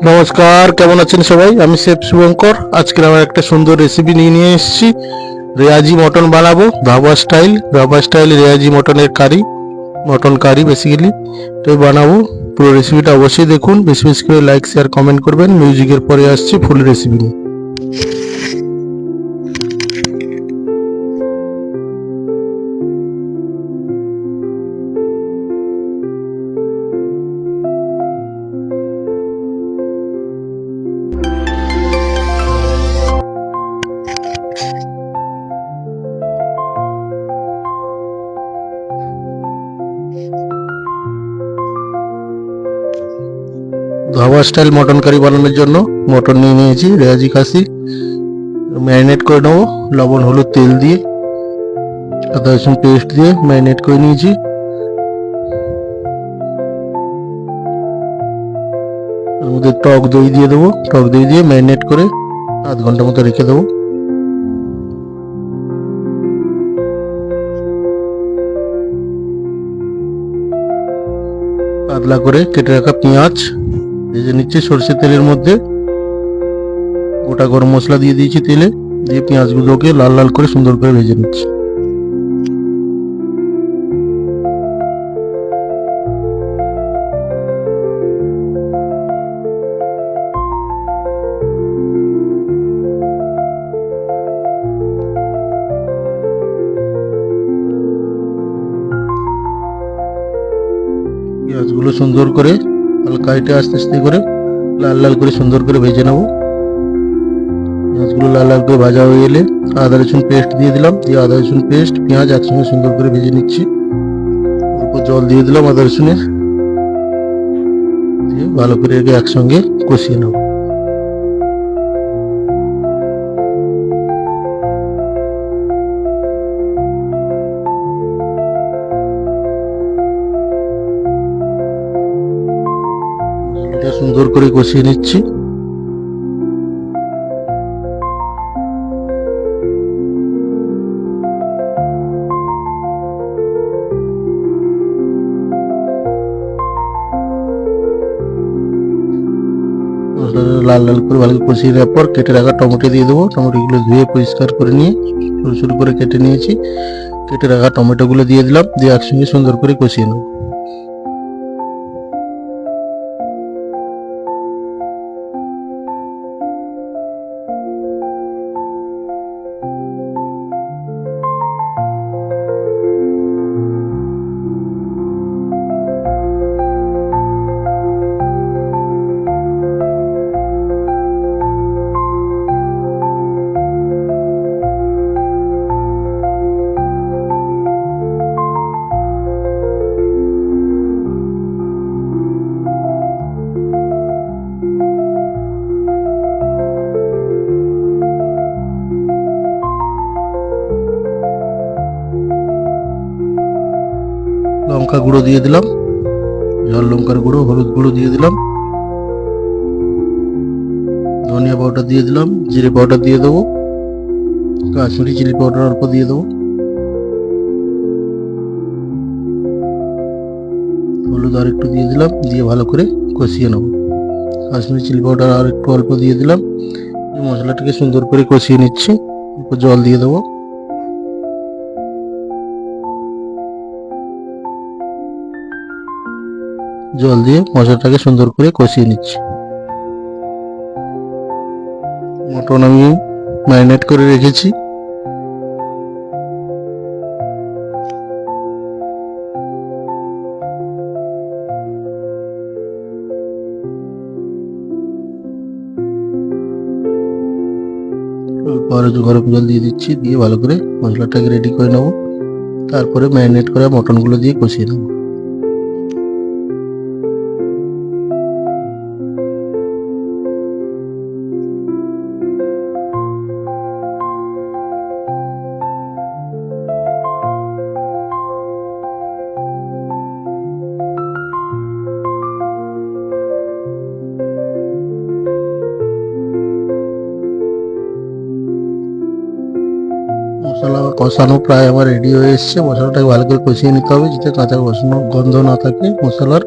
নমস্কার, কেমন আছেন সবাই? আমি শেফ শুভঙ্কর। আজকে আমার একটা সুন্দর রেসিপি নিয়ে এসেছি। রেয়াজি মটন বানাবো, ধাবা স্টাইল রেয়াজি মটনের কারি, মটন কারি বেসিক্যালি তো বানাবো। পুরো রেসিপিটা অবশ্যই দেখুন, বেশি বেশি করে লাইক শেয়ার কমেন্ট করবেন। মিউজিকের পরে আসছি ফুল রেসিপি নিয়ে। ধাবা স্টাইল মটন কারি বানানোর জন্য মটন নিয়ে নিয়েছি, রেয়াজি খাসি। ম্যারিনেট করে নেবো লবণ হলুদ তেল দিয়ে, আদা রসুন পেস্ট দিয়ে ম্যারিনেট করে নিয়েছি। এর মধ্যে টক দই দিয়ে দেবো, টক দই দিয়ে ম্যারিনেট করে আধ ঘন্টা মতো রেখে দেবো। পাতলা করে কেটে রাখা পেঁয়াজ ভেজে নিচ্ছি সরষের তেলের মধ্যে। গোটা গরম মশলা দিয়ে দিয়েছি তেলে, দিয়ে পেঁয়াজগুলোকে লাল লাল করে সুন্দর করে ভেজে নিচ্ছি। পেঁয়াজগুলো সুন্দর করে হালকা হাইটে আস্তে আস্তে করে লাল লাল করে সুন্দর করে ভেজে নেবো। পেঁয়াজগুলো লাল লাল করে ভাজা হয়ে গেলে আদা রসুন পেস্ট দিয়ে দিলাম, দিয়ে আদা রসুন পেস্ট পেঁয়াজ একসঙ্গে সুন্দর করে ভেজে নিচ্ছি। অল্প জল দিয়ে দিলাম আদা রসুনের, দিয়ে ভালো করে একসঙ্গে কষিয়ে নেব। সুন্দর করে কষিয়ে নিচ্ছি। লাল লাল করে ভালো কষিয়ে নেওয়ার পর কেটে রাখা টমেটো দিয়ে দেবো। টমেটোগুলো ধুয়ে পরিষ্কার করে নিয়ে ছোটো ছোটো করে কেটে নিয়েছি। কেটে রাখা টমেটোগুলো দিয়ে দিলাম, দিয়ে একসঙ্গে সুন্দর করে কষিয়ে নেব। লঙ্কা গুঁড়ো দিয়ে দিলাম, ঝাল লঙ্কার গুঁড়ো, হলুদ গুঁড়ো দিয়ে দিলাম, ধনিয়া পাউডার দিয়ে দিলাম, জিরে পাউডার দিয়ে দেবো, কাশ্মীরি চিলি পাউডার অল্প দিয়ে দেবো, হলুদ আর একটু দিয়ে দিলাম, দিয়ে ভালো করে কষিয়ে নেব। কাশ্মীরি চিলি পাউডার আর একটু অল্প দিয়ে দিলাম। মশলাটাকে সুন্দর করে কষিয়ে নিচ্ছি। অল্প জল দিয়ে দেবো। জল দিয়ে মশলাটাকে সুন্দর করে কষিয়ে নিচ্ছি। মটন আমি ম্যারিনেট করে রেখেছি। গরম জল দিয়ে দিচ্ছি, দিয়ে ভালো করে মশলাটাকে রেডি করে নেব। তারপরে ম্যারিনেট করা মটনগুলো দিয়ে কষিয়ে নেব। মশলা কষানো প্রায় আমার রেডি হয়ে এসছে। মশলাটাকে ভালো করে কষিয়ে নিতে হবে যাতে কাঁচা কষানো গন্ধ না থাকে মশলার।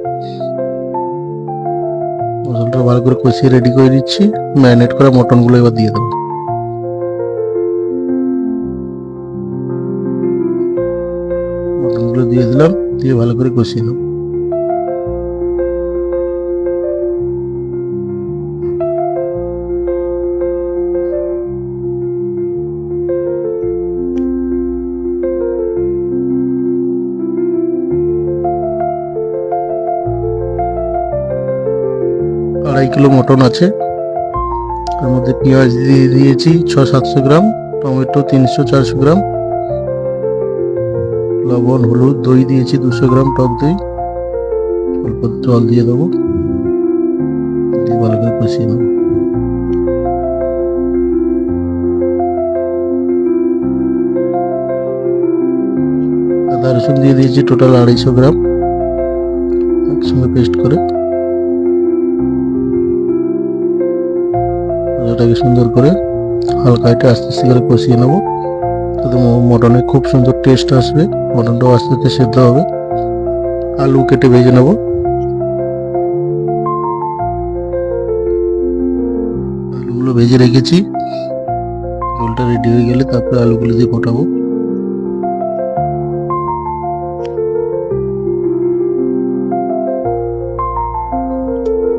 মশলাটা ভালো করে কষিয়ে রেডি করে দিচ্ছি। ম্যারিনেট করা মটনগুলো এবার দিয়ে দেবো। মটনগুলো দিয়ে দিলাম, দিয়ে ভালো করে কষিয়ে নেব। আড়াই কিলো মটন আছে, তার মধ্যে পেঁয়াজ দিয়ে দিয়েছি 600-700 গ্রাম, টমেটো 300-400 গ্রাম, লবণ, হলুদ, দই দিয়েছি 200 গ্রাম টক দই, অল্প জল দিয়ে দেবো, দিয়ে ভালো করে কষিয়ে নেব। আদা রসুন দিয়ে দিয়েছি টোটাল 250 গ্রাম, একসঙ্গে পেস্ট করে এটাকে সুন্দর করে হালকা এটা আস্তে আস্তে করে কষিয়ে নেব, তাতে মটনে খুব সুন্দর টেস্ট আসবে। মটনটাও আস্তে আস্তে সেদ্ধ হবে। আলু কেটে ভেজে নেব। আলুগুলো ভেজে রেখেছি, ঝোলটা রেডি হয়ে গেলে তারপরে আলুগুলো দিয়ে ফোটাবো।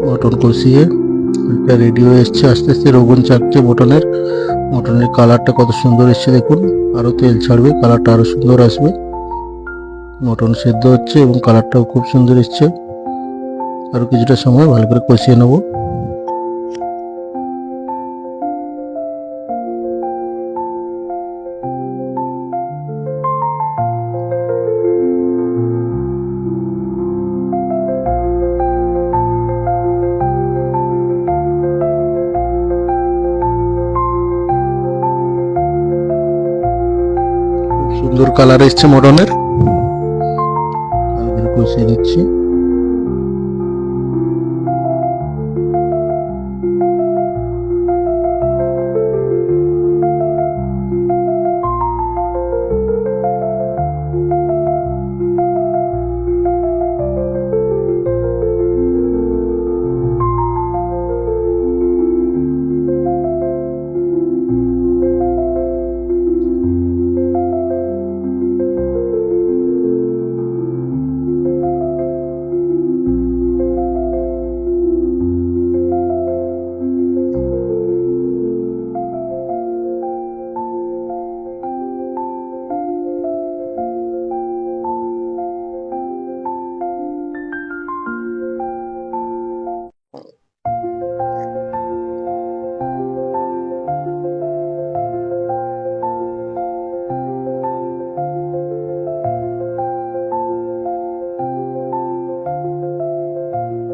মটন কষিয়ে এটা রেডি হয়ে এসছে, আস্তে আস্তে রোগন চাকছে মটনের। মটনের কালারটা কত সুন্দর এসছে দেখুন, আরো তেল ছাড়বে, কালারটা আরো সুন্দর আসবে। মটন সেদ্ধ হচ্ছে এবং কালারটাও খুব সুন্দর এসছে। আরো কিছুটা সময় ভালো করে কষিয়ে নেব। সুন্দর কালার এসছে মটনের, ভালো করে কষিয়ে নিচ্ছি।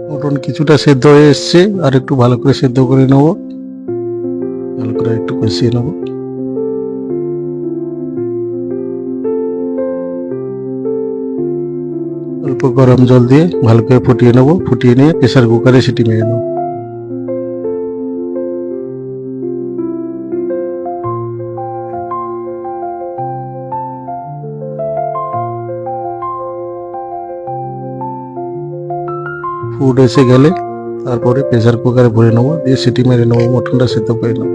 মটন কিছুটা সেদ্ধ হয়ে এসছে, আর একটু ভালো করে সেদ্ধ করে নেব, ভালো করে একটু কষিয়ে নেব। অল্প গরম জল দিয়ে ভালো করে ফুটিয়ে নেব, ফুটিয়ে নিয়ে প্রেসার কুকারে সিটি মেরে নেব। ফুড এসে গেলে তারপরে প্রেসার কুকারে ভরে নেবো, দিয়ে সিটি মেরে নেবো, মটনটা সেদ্ধ করে নেবো।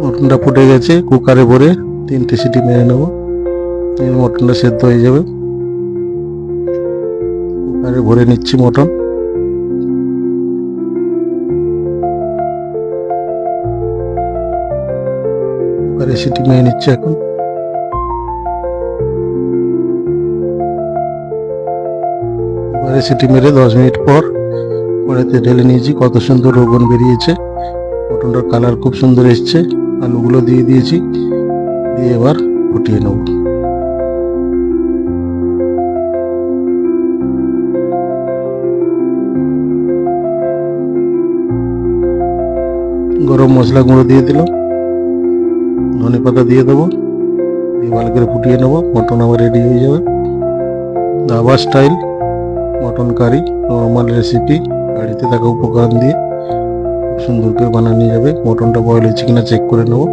মটনটা ফুটে গেছে, কুকারে ভরে 3টে সিটি মেরে নেবো, মটনটা সেদ্ধ হয়ে যাবে। কুকারে ভরে নিচ্ছি মটন। কুকারে সিটি মেরে নিচ্ছে এখন। কুকারে সিটি মেরে 10 মিনিট পর কড়াইতে ঢেলে নিয়েছি, কত সুন্দর রোগন বেরিয়েছে। মটনটার কালার খুব সুন্দর এসছে। আলুগুলো দিয়ে দিয়েছি, দিয়ে এবার ফুটিয়ে নেব। গরম মশলা গুঁড়ো দিয়ে দিলাম, ধনে পাতা দিয়ে দেবো, দিয়ে ভালো করে ফুটিয়ে নেবো। মটন আমার রেডি হয়ে যাবে। Dhaba style mutton curry, normal recipe, বাড়িতে থাকা উপকরণ দিয়ে খুব সুন্দর করে বানানো যাবে। মটনটা বয়েল হয়েছে কিনা চেক করে নেবো।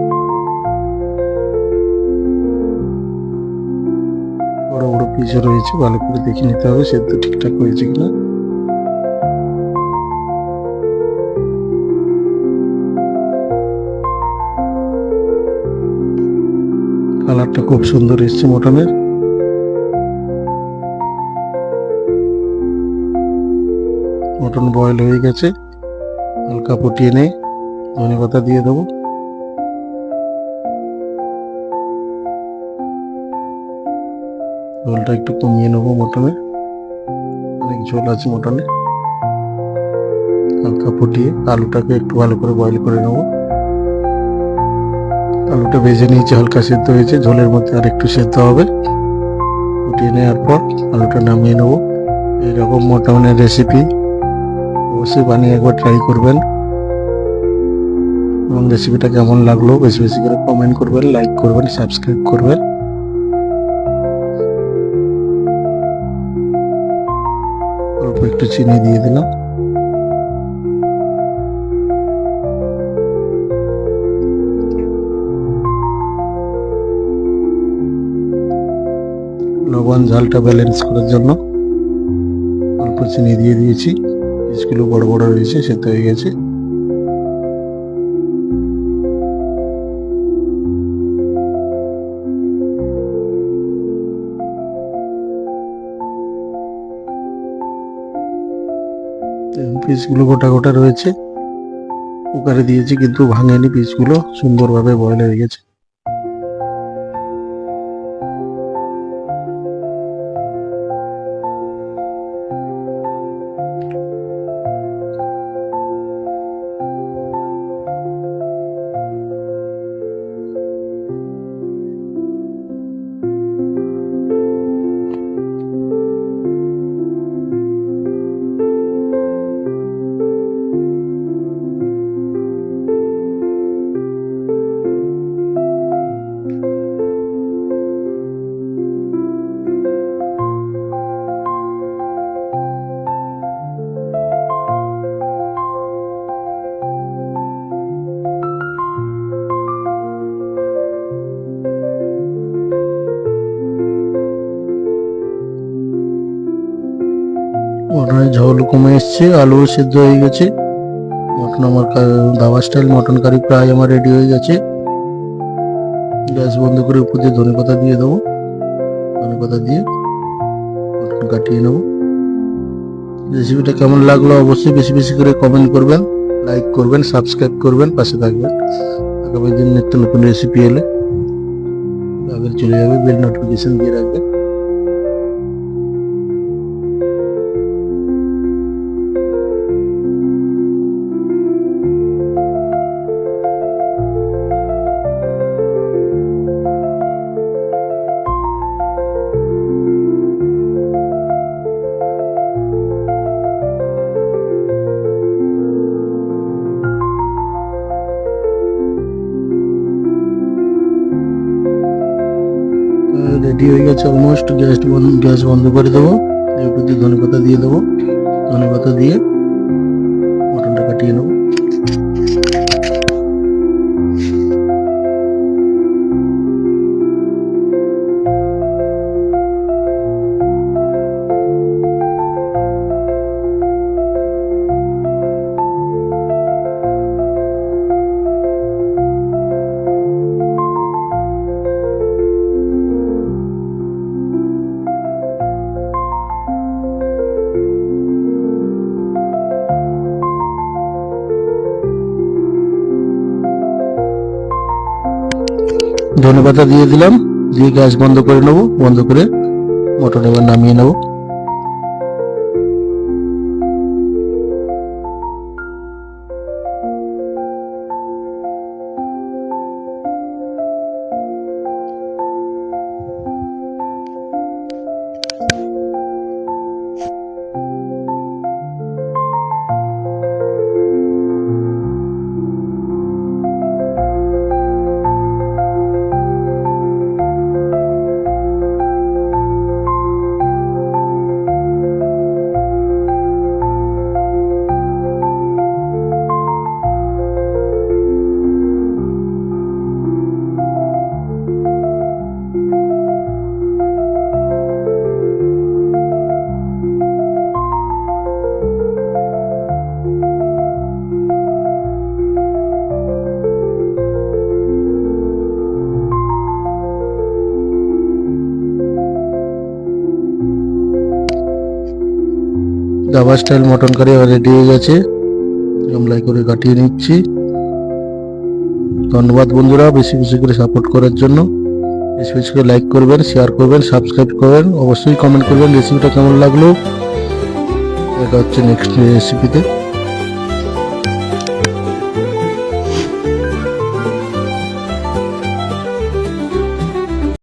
বড় বড় পিসও রয়েছে, ভালো করে দেখে নিতে হবে সেদ্ধ ঠিকঠাক হয়েছে কিনা। কালারটা খুব সুন্দর এসছে মটনের। মটন বয়েল হয়ে গেছে, হালকা ফুটিয়ে নিয়ে ধনে পাতা দিয়ে দেবো। ঝোলটা একটু কমিয়ে নেবো, মটনের অনেক ঝোল আছে মটনে। হালকা ফুটিয়ে আলুটাকে একটু ভালো করে বয়েল করে নেবো। আলুটা ভেজে নিয়েছি, হালকা সেদ্ধ হয়েছে, ঝোলের মধ্যে আর একটু সেদ্ধ হবে। ফুটিয়ে নেওয়ার পর আলুটা নামিয়ে নেবো। এইরকম মটনের রেসিপি অবশ্যই বানিয়ে একবার ট্রাই করবেন, এবং রেসিপিটা কেমন লাগলো বেশি বেশি করে কমেন্ট করবেন, লাইক করবেন, সাবস্ক্রাইব করবেন। অল্প একটু চিনি দিয়ে দিলাম। লবণ ঝালটা ব্যালেন্স করার জন্য অল্প চিনি দিয়ে দিয়েছি। পিসগুলো বড় বড় রয়েছে, সেদ্ধ হয়ে গেছে। পিসগুলো গোটা গোটা রয়েছে, কুকারে দিয়েছি কিন্তু ভাঙেনি, পিসগুলো সুন্দরভাবে বয়েল হয়ে গেছে। মটনের ঝোল কমে এসছে, আলু সিদ্ধ হয়ে গেছে। মটন আমার ধাবা স্টাইল মটন কারি প্রায় আমার রেডি হয়ে গেছে। গ্যাস বন্ধ করে উপর দিয়ে ধনে পাতা দিয়ে দেবো। ধনে পাতা দিয়ে মটন কাটিয়ে নেবো। রেসিপিটা কেমন লাগলো অবশ্যই বেশি বেশি করে কমেন্ট করবেন, লাইক করবেন, সাবস্ক্রাইব করবেন, পাশে থাকবেন। আগামী দিন নিত্য নতুন রেসিপি এলে আগে চলে যাবে, বেল নোটিফিকেশন দিয়ে রাখবেন। রেডি হয়ে গেছে অলমোস্ট। গ্যাস বন্ধ করে দেবো। এর উপর দিয়ে ধনে পাতা দিয়ে দেবো। ধনে পাতা দিয়ে মটনটা কাটিয়ে নেবো। ধনে পাতা দিয়ে দিলাম, দিয়ে গ্যাস বন্ধ করে নেবো। বন্ধ করে মটন এবার নামিয়ে নেবো। Dhaba style mutton curry ready হয়ে গেছে, গামলায় করে কাটিয়ে নিচ্ছি। ধন্যবাদ বন্ধুরা বেশি বেশি করে সাপোর্ট করার জন্য। বেশি বেশি করে লাইক করবেন, শেয়ার করবেন, সাবস্ক্রাইব করবেন, অবশ্যই কমেন্ট করবেন রেসিপিটা কেমন লাগলো। দেখা হচ্ছে নেক্সট রেসিপিতে।